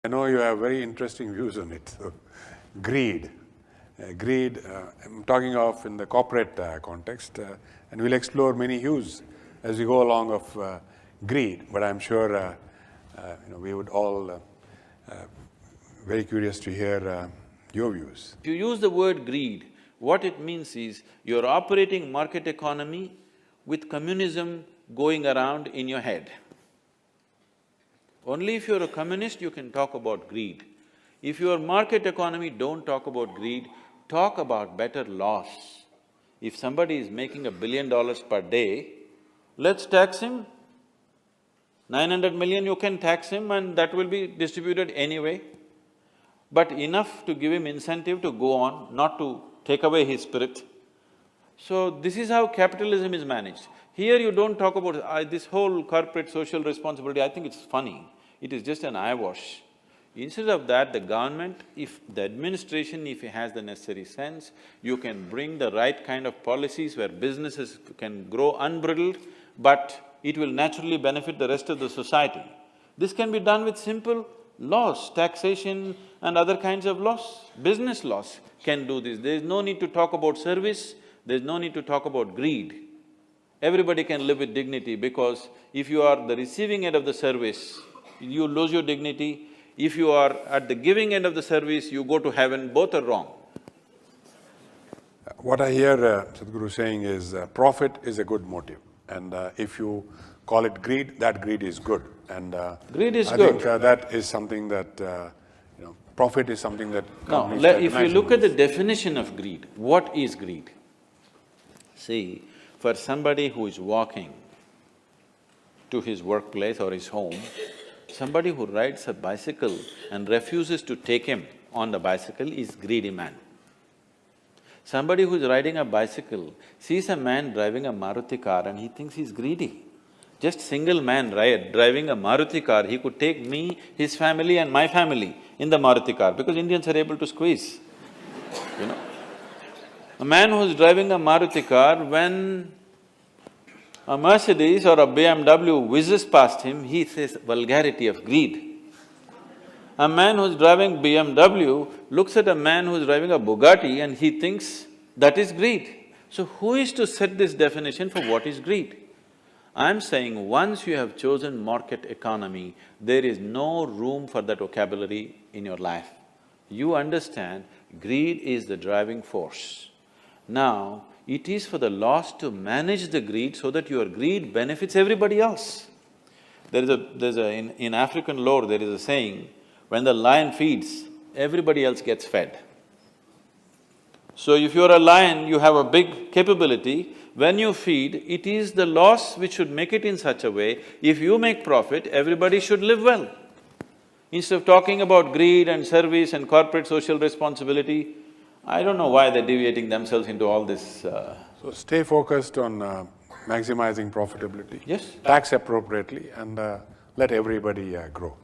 I know you have very interesting views on it. So, greed. I'm talking of in the corporate context, and we'll explore many hues as we go along of greed. But I'm sure we would all very curious to hear your views. If you use the word greed, what it means is you're operating market economy with communism going around in your head. Only if you're a communist, you can talk about greed. If you're market economy, don't talk about greed, talk about better laws. If somebody is making $1 billion per day, let's tax him. 900 million, you can tax him and that will be distributed anyway. But enough to give him incentive to go on, not to take away his spirit. So this is how capitalism is managed. Here you don't talk about this whole corporate social responsibility, I think it's funny. It is just an eyewash. Instead of that, the government, if the administration, if it has the necessary sense, you can bring the right kind of policies where businesses can grow unbridled, but it will naturally benefit the rest of the society. This can be done with simple laws, taxation and other kinds of laws. Business laws can do this. There is no need to talk about service, there is no need to talk about greed. Everybody can live with dignity because if you are the receiving end of the service, you lose your dignity. If you are at the giving end of the service, you go to heaven, both are wrong. What I hear Sadhguru saying is profit is a good motive, and if you call it greed, that greed is good. And greed is I good. think that is something that, profit is something that Now, if you look at the definition of greed, what is greed? See, for somebody who is walking to his workplace or his home, somebody who rides a bicycle and refuses to take him on the bicycle is greedy man. Somebody who is riding a bicycle sees a man driving a Maruti car and he thinks he's greedy. Just single man driving a Maruti car, he could take me, his family and my family in the Maruti car because Indians are able to squeeze, you know. A man who's driving a Maruti car, when a Mercedes or a BMW whizzes past him, he says vulgarity of greed. A man who's driving BMW looks at a man who's driving a Bugatti and he thinks that is greed. So who is to set this definition for what is greed? I'm saying once you have chosen market economy, there is no room for that vocabulary in your life. You understand greed is the driving force. Now, it is for the laws to manage the greed so that your greed benefits everybody else. In African lore, there is a saying, when the lion feeds, everybody else gets fed. So if you're a lion, you have a big capability, when you feed, it is the laws which should make it in such a way, if you make profit, everybody should live well. Instead of talking about greed and service and corporate social responsibility, I don't know why they're deviating themselves into all this So stay focused on maximizing profitability. Yes. Tax appropriately and let everybody grow.